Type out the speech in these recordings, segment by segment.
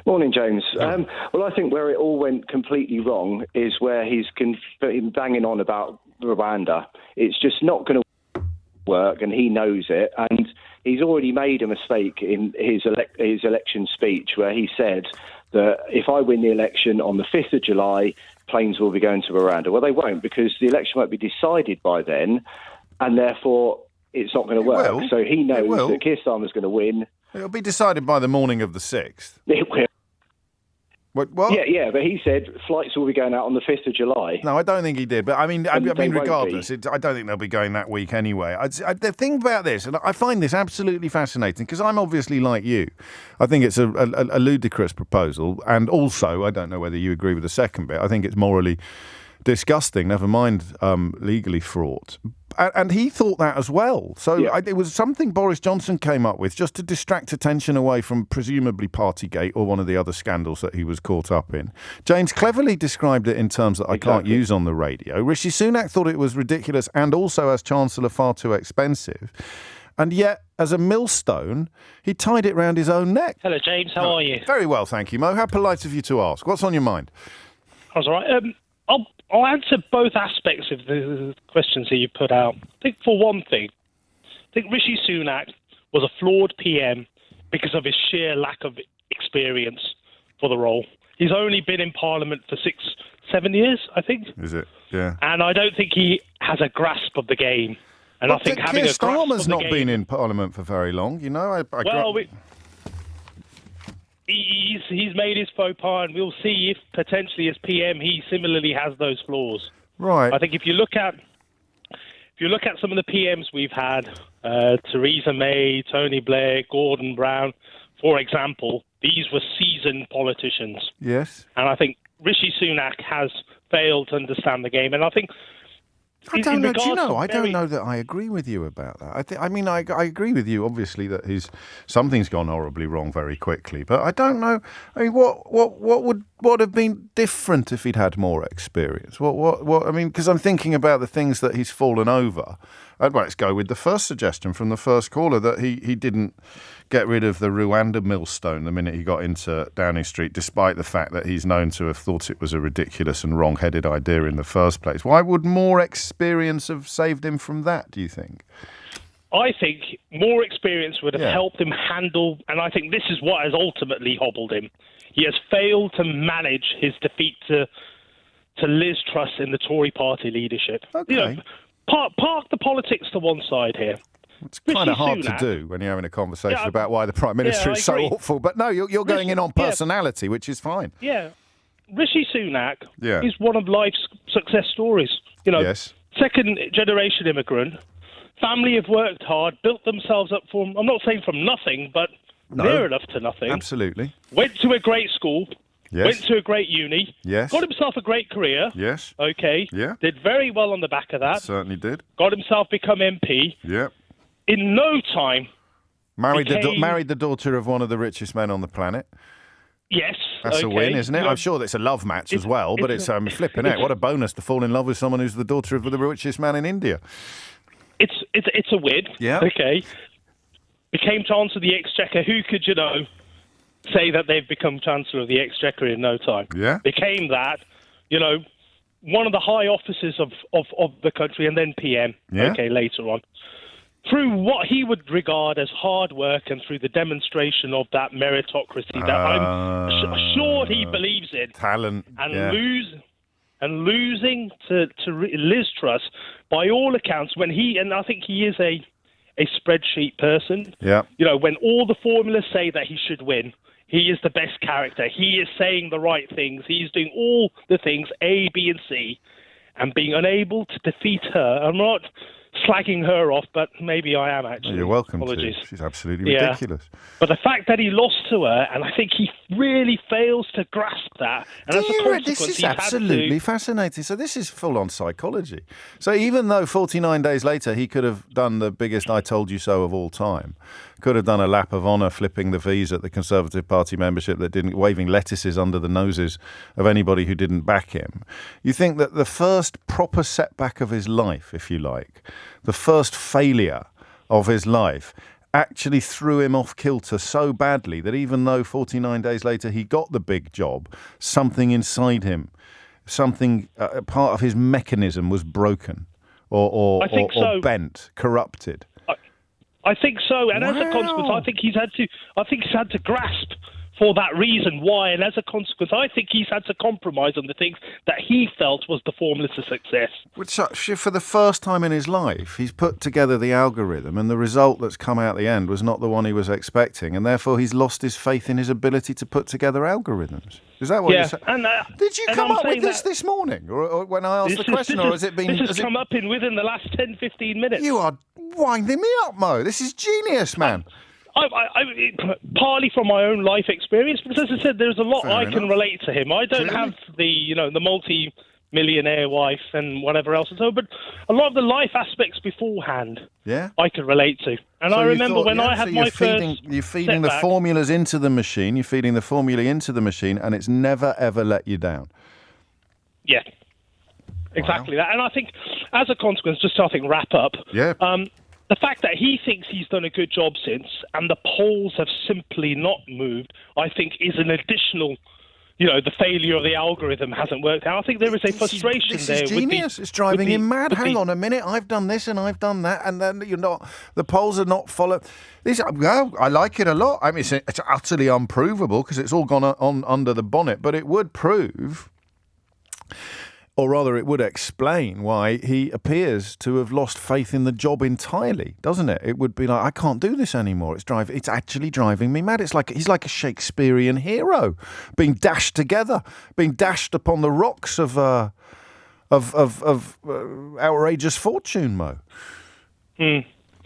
Morning, James. Well, I think where it all went completely wrong is where he's been banging on about Rwanda. It's just not going to work, and he knows it. And he's already made a mistake in his election speech where he said that if I win the election on the 5th of July, planes will be going to Rwanda. Well, they won't, because the election won't be decided by then, and therefore it's not going to work. So he knows that Keir Starmer's going to win. It'll be decided by the morning of the 6th. It will. What? Yeah, but he said flights will be going out on the 5th of July. No, I don't think he did. But I mean regardless, I don't think they'll be going that week anyway. The thing about this, and I find this absolutely fascinating, because I'm obviously like you. I think it's a ludicrous proposal, and also, I don't know whether you agree with the second bit, I think it's morally disgusting, never mind legally fraught. And he thought that as well. So it was something Boris Johnson came up with just to distract attention away from presumably Partygate or one of the other scandals that he was caught up in. James cleverly described it in terms that I can't use on the radio. Rishi Sunak thought it was ridiculous and also, as Chancellor, far too expensive. And yet, as a millstone, he tied it round his own neck. Hello, James. How are you? Very well, thank you, Mo. How polite of you to ask. What's on your mind? I was all right. I'll answer both aspects of the questions that you put out. I think, for one thing, Rishi Sunak was a flawed PM because of his sheer lack of experience for the role. He's only been in Parliament for 6-7 years, I think. Is it? Yeah. And I don't think he has a grasp of the game. And I think having a grasp of the game... Keir Starmer's not been in Parliament for very long, you know. He's made his faux pas, and we'll see if potentially as PM he similarly has those flaws. Right. I think if you look at some of the PMs we've had, Theresa May, Tony Blair, Gordon Brown, for example, these were seasoned politicians. Yes. And I think Rishi Sunak has failed to understand the game, and I think. I don't know. Do you know? I don't know that I agree with you about that. I agree with you, obviously, that something's gone horribly wrong very quickly. But I don't know. I mean, what would have been different if he'd had more experience? What? I mean, because I'm thinking about the things that he's fallen over. Let's go with the first suggestion from the first caller, that he didn't get rid of the Rwanda millstone the minute he got into Downing Street, despite the fact that he's known to have thought it was a ridiculous and wrong-headed idea in the first place. Why would more experience have saved him from that, do you think? I think more experience would have helped him handle, and I think this is what has ultimately hobbled him. He has failed to manage his defeat to Liz Truss in the Tory party leadership. Okay. You know, park the politics to one side here. It's kind of hard to do when you're having a conversation about why the Prime Minister is so awful. But no, you're going in on personality, which is fine. Yeah. Rishi Sunak is one of life's success stories. You know, second-generation immigrant. Family have worked hard, built themselves up from, I'm not saying from nothing, but near enough to nothing. Absolutely. Went to a great school. Yes. Went to a great uni. Yes. Got himself a great career. Yes. Okay. Yeah. Did very well on the back of that. Certainly did. Got himself become MP. Yeah. In no time. Married the daughter of one of the richest men on the planet. Yes. That's a win, isn't it? I'm sure it's a love match as well, but it's flipping out. What a bonus to fall in love with someone who's the daughter of the richest man in India. It's a win. Yeah. Okay. Became Chancellor of the Exchequer. Who could, say that they've become Chancellor of the Exchequer in no time? Yeah. Became that, one of the high offices of the country, and then PM. Yeah. Okay, later on. Through what he would regard as hard work and through the demonstration of that meritocracy that I'm assured he believes in. Talent. And losing to Liz Truss, by all accounts, and I think he is a spreadsheet person. Yeah. When all the formulas say that he should win, he is the best character. He is saying the right things. He's doing all the things, A, B, and C, and being unable to defeat her. I'm not slagging her off, but maybe I am actually. You're welcome. Apologies. She's absolutely ridiculous. But the fact that he lost to her, and I think he really fails to grasp that. And This is absolutely fascinating. So this is full-on psychology. So even though 49 days later he could have done the biggest "I told you so" of all time, could have done a lap of honour flipping the V's at the Conservative Party membership that didn't, waving lettuces under the noses of anybody who didn't back him. You think that the first proper setback of his life, if you like, the first failure of his life, actually threw him off kilter so badly that even though 49 days later he got the big job, something inside him, part of his mechanism was broken or bent, corrupted? I think so, and as a consequence, I think he's had to grasp for that reason why, and as a consequence, I think he's had to compromise on the things that he felt was the formula to success. Which, for the first time in his life, he's put together the algorithm, and the result that's come out the end was not the one he was expecting, and therefore he's lost his faith in his ability to put together algorithms. Is that what you're saying? Did you come up with this morning, or when I asked the question, or has it been? This has come up within the last 10, 15 minutes. You are winding me up, Mo. This is genius, man. Partly from my own life experience, because as I said, there's a lot I can relate to him. I don't have the multi-millionaire wife and whatever else and so, but a lot of the life aspects beforehand, I can relate to. And so I remember when I had my first you're feeding the formulas into the machine. You're feeding the formula into the machine, and it's never ever let you down. Yeah, exactly that. And I think, as a consequence, just to wrap up. Yeah. The fact that he thinks he's done a good job since, and the polls have simply not moved, I think is an additional, the failure of the algorithm hasn't worked out. I think there is a frustration there. This is genius. It's driving him mad. Hang on a minute. I've done this and I've done that, and then the polls are not followed. I like it a lot. I mean, it's utterly unprovable because it's all gone on under the bonnet, but it would prove, or rather it would explain why he appears to have lost faith in the job entirely, doesn't it? It would be like, I can't do this anymore. It's actually driving me mad. It's like he's like a Shakespearean hero being dashed together, being dashed upon the rocks of outrageous fortune, Mo.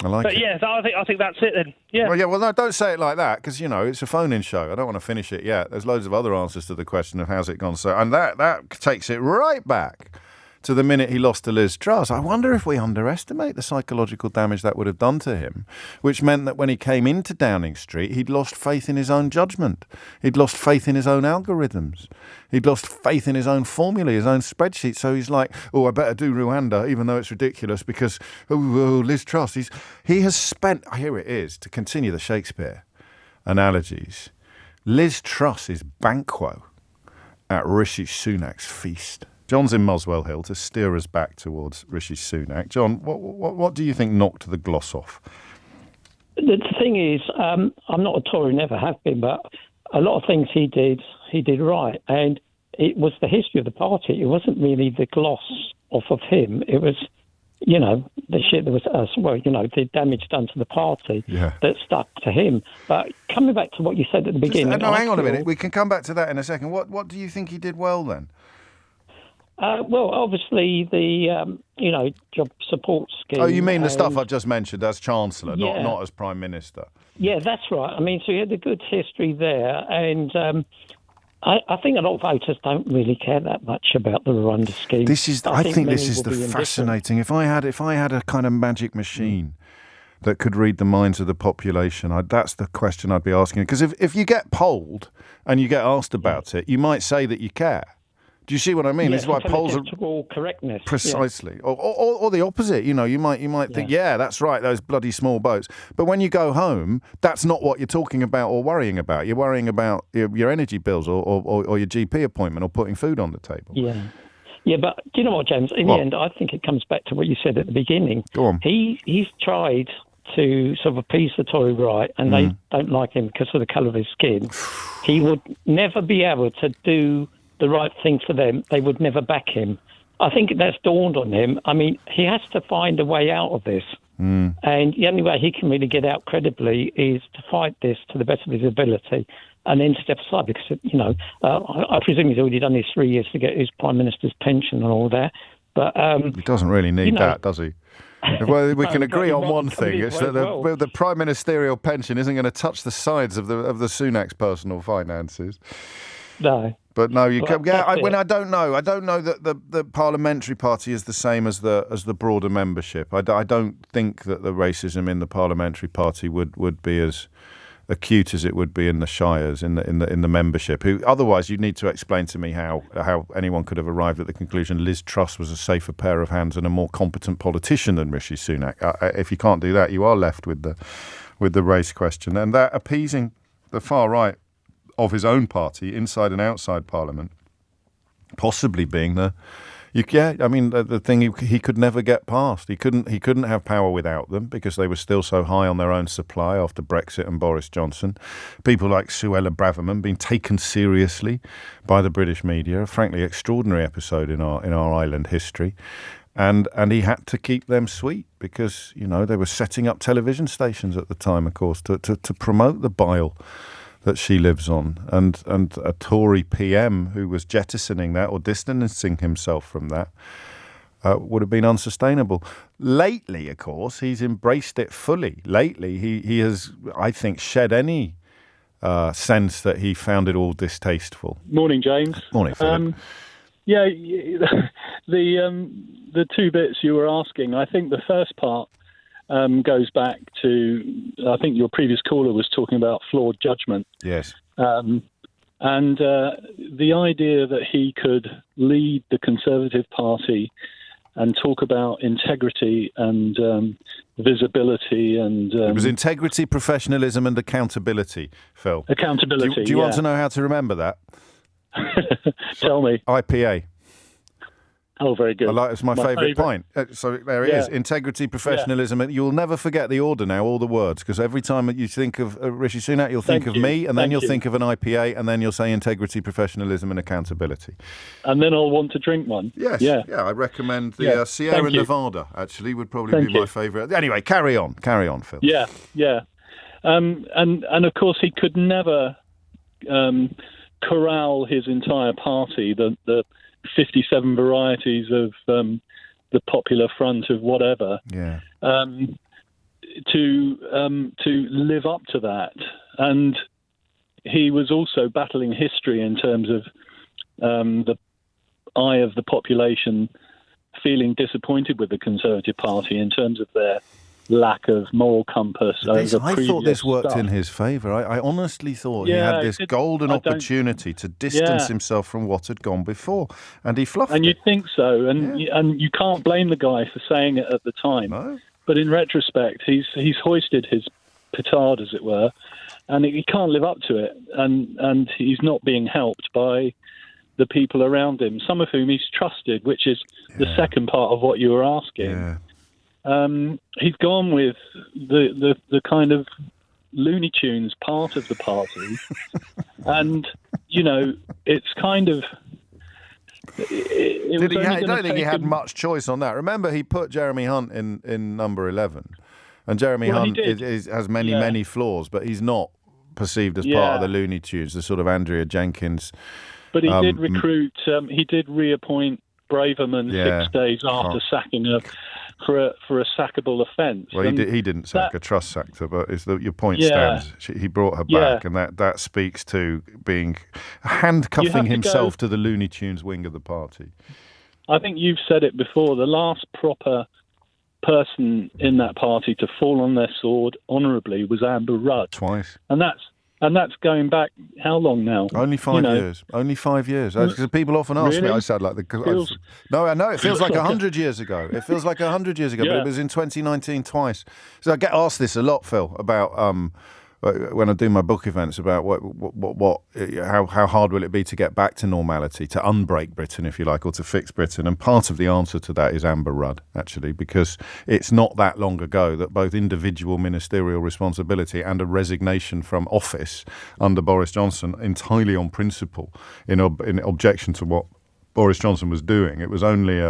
I like it. Yeah, I think that's it then. Yeah. Well, no, don't say it like that because, it's a phone-in show. I don't want to finish it yet. There's loads of other answers to the question of how's it gone. So, and that takes it right back to the minute he lost to Liz Truss. I wonder if we underestimate the psychological damage that would have done to him, which meant that when he came into Downing Street, he'd lost faith in his own judgment. He'd lost faith in his own algorithms. He'd lost faith in his own formula, his own spreadsheet. So he's like, I better do Rwanda, even though it's ridiculous, because, Liz Truss. He has spent, here it is, to continue the Shakespeare analogies, Liz Truss's banquo at Rishi Sunak's feast. John's in Muswell Hill to steer us back towards Rishi Sunak. John, what do you think knocked the gloss off? The thing is, I'm not a Tory, never have been, but a lot of things he did right. And it was the history of the party. It wasn't really the gloss off of him. It was, the shit that was, the damage done to the party that stuck to him. But coming back to what you said at the beginning. Hang on a minute. We can come back to that in a second. What do you think he did well then? Well, obviously the job support scheme. Oh, you mean the stuff I've just mentioned as Chancellor, not as Prime Minister? Yeah, that's right. I mean, so he had a good history there, and I think a lot of voters don't really care that much about the Rwanda scheme. I think this is the fascinating. If I had a kind of magic machine that could read the minds of the population, that's the question I'd be asking. Because if you get polled and you get asked about it, you might say that you care. Do you see what I mean? Yeah, it's why polls are correctness. Precisely, or the opposite. You might think, that's right, those bloody small boats. But when you go home, that's not what you're talking about or worrying about. You're worrying about your energy bills or your GP appointment or putting food on the table. Yeah, but do you know what, James? In the end, I think it comes back to what you said at the beginning. Go on. He's tried to sort of appease the Tory right, and they don't like him because of the colour of his skin. He would never be able to do the right thing for them. They would never back him. I think that's dawned on him. I mean, he has to find a way out of this. And the only way he can really get out credibly is to fight this to the best of his ability and then step aside because, I presume he's already done his 3 years to get his Prime Minister's pension and all that. But he doesn't really need that, does he? Well, we can agree on one thing. It's that the Prime Ministerial pension isn't going to touch the sides of the Sunak's personal finances. No. But no, you can. Yeah, I don't know. I don't know that the parliamentary party is the same as the broader membership. I don't think that the racism in the parliamentary party would be as acute as it would be in the shires in the membership. Otherwise, you'd need to explain to me how anyone could have arrived at the conclusion Liz Truss was a safer pair of hands and a more competent politician than Rishi Sunak. If you can't do that, you are left with with the race question, and that appeasing the far right of his own party, inside and outside Parliament, possibly being the thing he could never get past. He couldn't have power without them because they were still so high on their own supply after Brexit and Boris Johnson. People like Suella Braverman being taken seriously by the British media, a frankly extraordinary episode in our island history. And he had to keep them sweet because, they were setting up television stations at the time, of course, to promote the bile that she lives on, and a Tory PM who was jettisoning that or distancing himself from that would have been unsustainable. Lately, of course, he's embraced it fully. Lately, he has, I think, shed any sense that he found it all distasteful. Morning, James. Morning, Philip. The two bits you were asking, I think the first part goes back to, I think your previous caller was talking about flawed judgment. Yes. And the idea that he could lead the Conservative Party and talk about integrity and visibility and... it was integrity, professionalism and accountability, Phil. Accountability, Do you want to know how to remember that? Tell me. IPA. Oh, very good. It's my favourite point. So there it is. Integrity, professionalism. Yeah. You'll never forget the order now, all the words, because every time you think of Rishi Sunak, you'll think of me, and then you'll think of an IPA, and then you'll say integrity, professionalism and accountability. And then I'll want to drink one. Yes. Yeah, I recommend the Sierra Nevada, actually, would probably be my favourite. Anyway, carry on, Phil. Yeah. And of course, he could never corral his entire party, the 57 varieties of the Popular Front of whatever, to live up to that. And he was also battling history in terms of the eye of the population feeling disappointed with the Conservative Party in terms of their lack of moral compass. I thought this worked in his favour. I honestly thought he had this golden opportunity to distance himself from what had gone before, and he fluffed it. And you'd think so, and you can't blame the guy for saying it at the time. No. But in retrospect, he's hoisted his petard, as it were, and he can't live up to it, and he's not being helped by the people around him, some of whom he's trusted, which is the second part of what you were asking. Yeah. He's gone with the kind of Looney Tunes part of the party, and it's kind of. I don't think he had much choice on that. Remember, he put Jeremy Hunt in number 11, and Jeremy Hunt has many flaws, but he's not perceived as part of the Looney Tunes, the sort of Andrea Jenkins. But he did recruit. He did reappoint Braverman 6 days after sacking her for a sackable offence. Well, he didn't sack her, Truss sacked her, but your point stands. He brought her back, and that speaks to being handcuffing himself to the Looney Tunes wing of the party. I think you've said it before. The last proper person in that party to fall on their sword honourably was Amber Rudd. Twice. And that's going back how long now? Only 5 years. Only 5 years. Because people often ask me, I sound like No, I know, it feels like 100 years ago. It feels like 100 years ago, but it was in 2019 twice. So I get asked this a lot, Phil, about when I do my book events about how hard will it be to get back to normality, to unbreak Britain, if you like, or to fix Britain. And part of the answer to that is Amber Rudd, actually, because it's not that long ago that both individual ministerial responsibility and a resignation from office under Boris Johnson, entirely on principle, in objection to what Boris Johnson was doing. It was only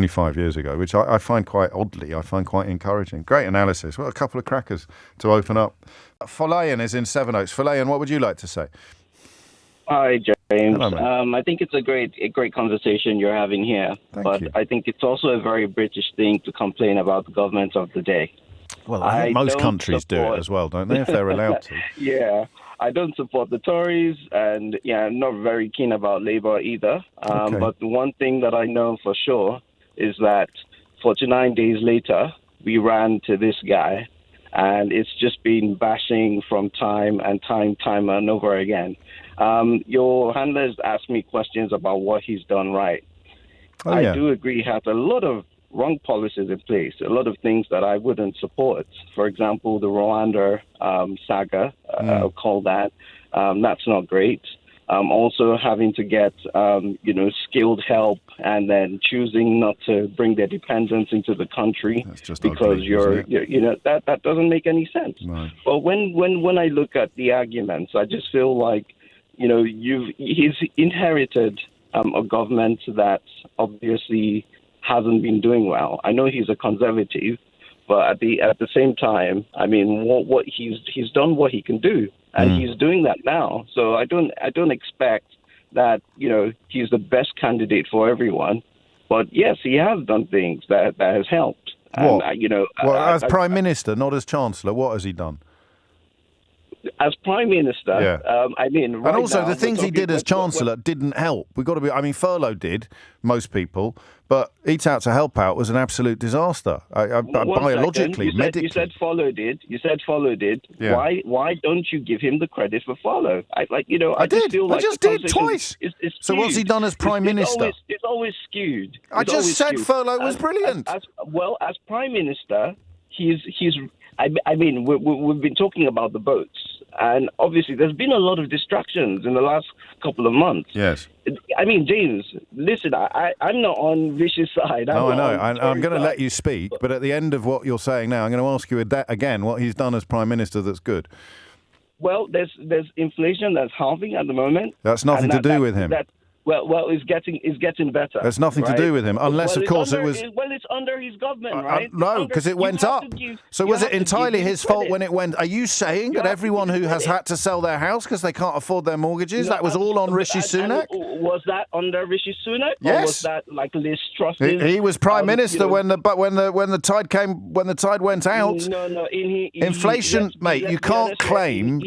5 years ago, which I find quite encouraging. Great analysis. Well, a couple of crackers to open up. Folayan is in Sevenoaks. Folayan, what would you like to say? Hi, James. Hello, I think it's a great conversation you're having here. Thank you. I think it's also a very British thing to complain about the government of the day. Well, I think most countries do it as well, don't they, if they're allowed to? Yeah. I don't support the Tories, and I'm not very keen about Labour either. Okay. But the one thing that I know for sure is that 49 days later, we ran to this guy, and it's just been bashing from time and over again. Your handlers asked me questions about what he's done right. I do agree he has a lot of wrong policies in place, a lot of things that I wouldn't support. For example, the Rwanda saga, I'll call that. That's not great. Also having to get, skilled help and then choosing not to bring their dependents into the country because that doesn't make any sense. No. But when I look at the arguments, I just feel like, he's inherited a government that obviously hasn't been doing well. I know he's a conservative, but at the same time, I mean, what he's done what he can do. And he's doing that now. So I don't expect that, he's the best candidate for everyone. But yes, he has done things that has helped. What? As Prime Minister, not as Chancellor, what has he done? As Prime Minister, right and also now, the things he did as Chancellor didn't help. We've got to be. I mean, furlough did most people, but Eat Out to Help Out was an absolute disaster. Biologically, medically. You said Follow did. Yeah. Why don't you give him the credit for Follow? I just did twice. So what's he done as Prime Minister? It's always skewed. I just said furlough was brilliant. As Prime Minister, he's. We've been talking about the boats, and obviously there's been a lot of distractions in the last couple of months. Yes. I mean, James, listen, I'm not on Rishi's side. No, I know. I'm going to let you speak, but at the end of what you're saying now, I'm going to ask you again what he's done as Prime Minister that's good. Well, there's inflation that's halving at the moment. That's nothing to do with him. Well, it's getting better. There's nothing to do with him, unless, of course, it was... Well, it's under his government, right? No, because it went up. So was it entirely his fault when it went... Are you saying that everyone who has had to sell their house because they can't afford their mortgages, that was all on Rishi Sunak? Was that under Rishi Sunak? Yes. Or was that like Liz Truss? He was Prime Minister when the tide went out. No. Inflation, mate, you can't claim...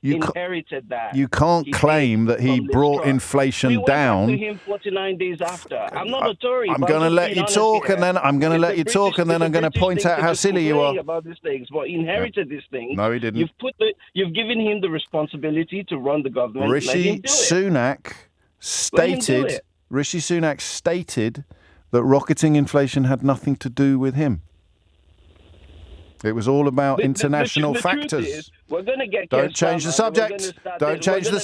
He inherited that. You can't claim that he brought inflation down. To him 49 days after. I'm not a Tory. I'm going to let you talk, and then I'm going to point out how silly you are about these things. But he inherited these things. No, he didn't. You've given him the responsibility to run the government. Rishi Sunak stated that rocketing inflation had nothing to do with him. It was all about international factors. We're going to get. Don't change the subject. Don't change the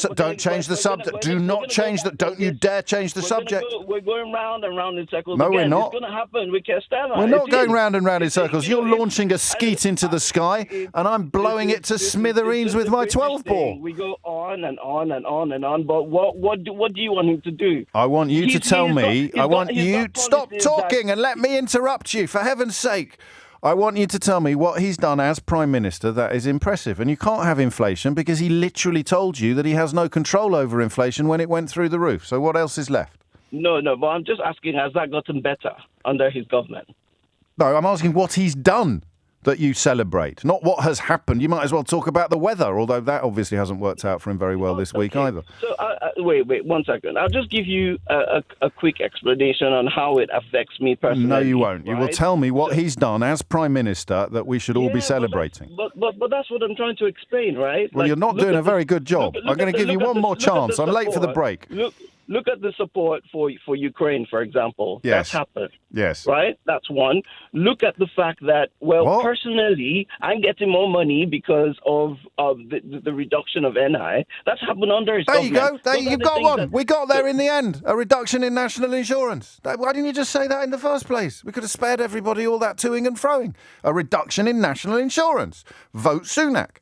subject. Do not change that. Don't you dare change the subject. We're going round and round in circles. No, we're not. It's going to happen with Kestama. We're not going round and round in circles. You're launching a skeet into the sky, and I'm blowing it to smithereens with my 12-bore. We go on and on and on and on. But what do you want him to do? I want you to tell me. I want you to stop talking and let me interrupt you, for heaven's sake. I want you to tell me what he's done as Prime Minister that is impressive. And you can't have inflation because he literally told you that he has no control over inflation when it went through the roof. So what else is left? No, but I'm just asking, has that gotten better under his government? No, I'm asking what he's done that you celebrate, not what has happened. You might as well talk about the weather, although that obviously hasn't worked out for him very well this week either. So, wait 1 second. I'll just give you a quick explanation on how it affects me personally. No, you won't. Right? You will tell me what he's done as Prime Minister that we should all be celebrating. But that's what I'm trying to explain, right? Well, you're not doing a very good job. I'm going to give you one more chance. I'm late for the break. Look at the support for Ukraine, for example. Yes. That's happened. Yes. Right? That's one. Look at the fact that, personally, I'm getting more money because of the reduction of NI. That's happened under his government. There you go. You've got one. We got there in the end. A reduction in national insurance. Why didn't you just say that in the first place? We could have spared everybody all that toing and froing. A reduction in national insurance. Vote Sunak.